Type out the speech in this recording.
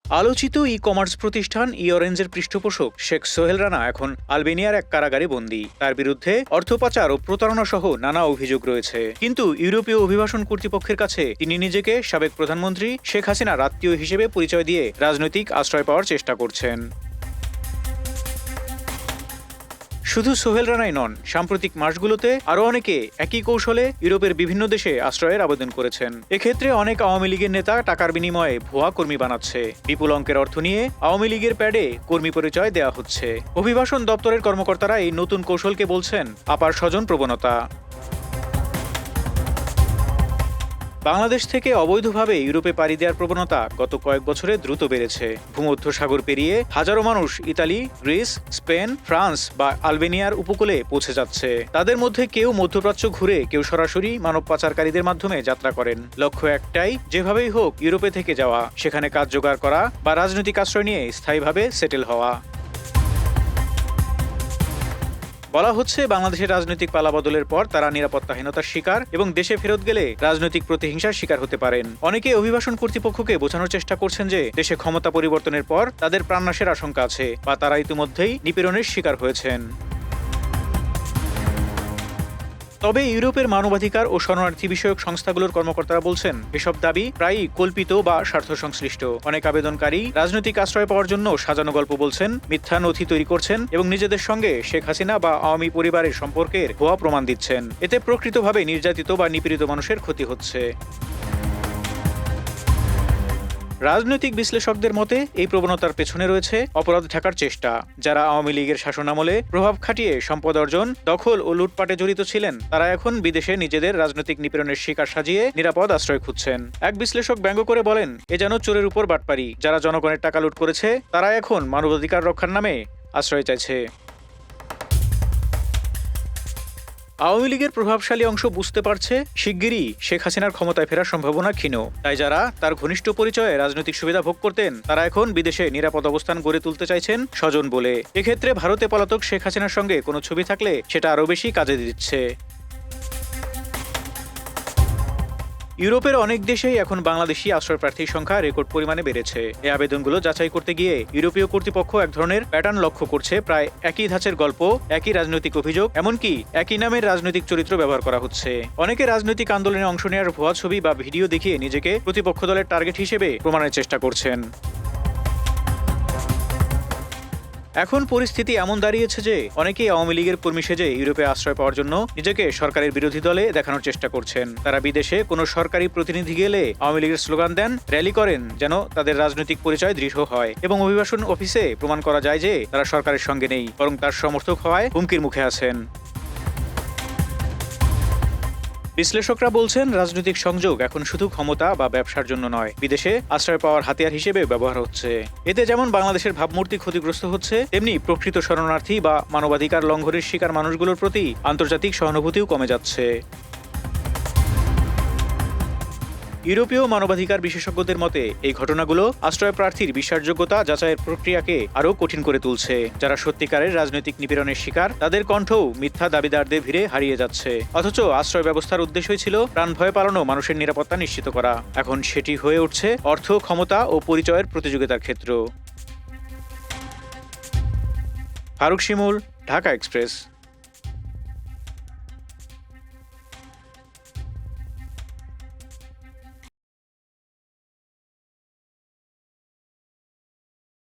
আলোচিত ই-কমার্স প্রতিষ্ঠান ই-অরেঞ্জের পৃষ্ঠপোষক শেখ সোহেল রানা এখন আলবেনিয়ার এক কারাগারে বন্দী। তার বিরুদ্ধে অর্থ পাচার ও প্রতারণা সহ নানা অভিযোগ রয়েছে। কিন্তু ইউরোপীয় অভিবাসন কর্তৃপক্ষের কাছে তিনি নিজেকে সাবেক প্রধানমন্ত্রী শেখ হাসিনার আত্মীয় হিসেবে পরিচয় দিয়ে রাজনৈতিক আশ্রয় পাওয়ার চেষ্টা করছেন। শুধু সোহেল রানাই নন, সাম্প্রতিক মাসগুলোতে আরও অনেকে একই কৌশলে ইউরোপের বিভিন্ন দেশে আশ্রয়ের আবেদন করেছেন। এক্ষেত্রে অনেক আওয়ামী লীগের নেতা টাকার বিনিময়ে ভুয়া কর্মী বানাচ্ছে। বিপুল অঙ্কের অর্থ নিয়ে আওয়ামী লীগের প্যাডে কর্মী পরিচয় দেওয়া হচ্ছে। অভিবাসন দপ্তরের কর্মকর্তারা এই নতুন কৌশলকে বলছেন আপার স্বজন প্রবণতা। বাংলাদেশ থেকে অবৈধভাবে ইউরোপে পাড়ি দেওয়ার প্রবণতা গত কয়েক বছরে দ্রুত বেড়েছে। ভূমধ্য সাগর পেরিয়ে হাজারো মানুষ ইতালি, গ্রিস, স্পেন, ফ্রান্স বা আলবেনিয়ার উপকূলে পৌঁছে যাচ্ছে। তাদের মধ্যে কেউ মধ্যপ্রাচ্য ঘুরে, কেউ সরাসরি মানব পাচারকারীদের মাধ্যমে যাত্রা করেন। লক্ষ্য একটাই, যেভাবেই হোক ইউরোপে থেকে যাওয়া, সেখানে কাজ জোগাড় করা বা রাজনৈতিক আশ্রয় নিয়ে স্থায়ীভাবে সেটেল হওয়া। বলা হচ্ছে বাংলাদেশের রাজনৈতিক পালাবদলের পর তারা নিরাপত্তাহীনতার শিকার এবং দেশে ফেরত গেলে রাজনৈতিক প্রতিহিংসার শিকার হতে পারেন। অনেকে অভিবাসন কর্তৃপক্ষকে বোঝানোর চেষ্টা করছেন যে দেশে ক্ষমতা পরিবর্তনের পর তাদের প্রাণনাশের আশঙ্কা আছে বা তারা ইতিমধ্যেই নিপীড়নের শিকার হয়েছেন। তবে ইউরোপের মানবাধিকার ও শরণার্থী বিষয়ক সংস্থাগুলোর কর্মকর্তারা বলছেন এসব দাবি প্রায়ই কল্পিত বা স্বার্থ সংশ্লিষ্ট। অনেক আবেদনকারী রাজনৈতিক আশ্রয় পাওয়ার জন্য সাজানো গল্প বলছেন, মিথ্যা নথি তৈরি করছেন এবং নিজেদের সঙ্গে শেখ হাসিনা বা আওয়ামী পরিবারের সম্পর্কের ভুয়া প্রমাণ দিচ্ছেন। এতে প্রকৃতভাবে নির্যাতিত বা নিপীড়িত মানুষের ক্ষতি হচ্ছে। রাজনৈতিক বিশ্লেষকদের মতে এই প্রবণতার পেছনে রয়েছে অপরাধ ঢাকার চেষ্টা। যারা আওয়ামী লীগের শাসনামলে প্রভাব খাটিয়ে সম্পদ অর্জন, দখল ও লুটপাটে জড়িত ছিলেন, তারা এখন বিদেশে নিজেদের রাজনৈতিক নিপীড়নের শিকার সাজিয়ে নিরাপদ আশ্রয় খুঁজছেন। এক বিশ্লেষক ব্যঙ্গ করে বলেন, এ যেন চোরের উপর বাটপারি। যারা জনগণের টাকা লুট করেছে তারা এখন মানবাধিকার রক্ষার নামে আশ্রয় চাইছে। আওয়ামী লীগের প্রভাবশালী অংশ বুঝতে পারছে শিগগিরই শেখ হাসিনার ক্ষমতায় ফেরার সম্ভাবনা ক্ষীণ। তাই যারা তার ঘনিষ্ঠ পরিচয়ে রাজনৈতিক সুবিধা ভোগ করতেন, তারা এখন বিদেশে নিরাপদ অবস্থান গড়ে তুলতে চাইছেন স্বজন বলে। এক্ষেত্রে ভারতে পলাতক শেখ হাসিনার সঙ্গে কোনো ছবি থাকলে সেটা আরও বেশি কাজে দিচ্ছে। ইউরোপের অনেক দেশেই এখন বাংলাদেশি আশ্রয় প্রার্থীর সংখ্যা রেকর্ড পরিমাণে বেড়েছে। এই আবেদনগুলো যাচাই করতে গিয়ে ইউরোপীয় কর্তৃপক্ষ এক ধরনের প্যাটার্ন লক্ষ্য করছে। প্রায় একই ধাঁচের গল্প, একই রাজনৈতিক অভিযোগ, এমনকি একই নামের রাজনৈতিক চরিত্র ব্যবহার করা হচ্ছে। অনেকে রাজনৈতিক আন্দোলনে অংশ নেওয়ার ভুয়া ছবি বা ভিডিও দেখিয়ে নিজেকে প্রতিপক্ষ দলের টার্গেট হিসেবে প্রমাণের চেষ্টা করছেন। এখন পরিস্থিতি এমন দাঁড়িয়েছে যে অনেকেই আওয়ামী লীগের কর্মী সেজে ইউরোপে আশ্রয় পাওয়ার জন্য নিজেকে সরকারের বিরোধী দলে দেখানোর চেষ্টা করছেন। তারা বিদেশে কোনো সরকারি প্রতিনিধি গেলে আওয়ামী লীগের স্লোগান দেন, র্যালি করেন, যেন তাদের রাজনৈতিক পরিচয় দৃঢ় হয় এবং অভিবাসন অফিসে প্রমাণ করা যায় যে তারা সরকারের সঙ্গে নেই, বরং তার সমর্থক হওয়ায় হুমকির মুখে আছেন। বিশ্লেষকরা বলছেন রাজনৈতিক সংযোগ এখন শুধু ক্ষমতা বা ব্যবসার জন্য নয়, বিদেশে আশ্রয় পাওয়ার হাতিয়ার হিসেবে ব্যবহার হচ্ছে। এতে যেমন বাংলাদেশের ভাবমূর্তি ক্ষতিগ্রস্ত হচ্ছে, তেমনি প্রকৃত শরণার্থী বা মানবাধিকার লঙ্ঘনের শিকার মানুষগুলোর প্রতি আন্তর্জাতিক সহানুভূতিও কমে যাচ্ছে। ইউরোপীয় মানবাধিকার বিশেষজ্ঞদের মতে এই ঘটনাগুলো আশ্রয় প্রার্থীর বিশ্বাসযোগ্যতা যাচাইয়ের প্রক্রিয়াকে আরও কঠিন করে তুলছে। যারা সত্যিকারের রাজনৈতিক নিপীড়নের শিকার, তাদের কণ্ঠও মিথ্যা দাবিদারদের ভিড়ে হারিয়ে যাচ্ছে। অথচ আশ্রয় ব্যবস্থার উদ্দেশ্যই ছিল প্রাণ ভয় পালানো মানুষের নিরাপত্তা নিশ্চিত করা। এখন সেটি হয়ে উঠছে অর্থ, ক্ষমতা ও পরিচয়ের প্রতিযোগিতার ক্ষেত্র। ফারুক শিমুল, ঢাকা এক্সপ্রেস।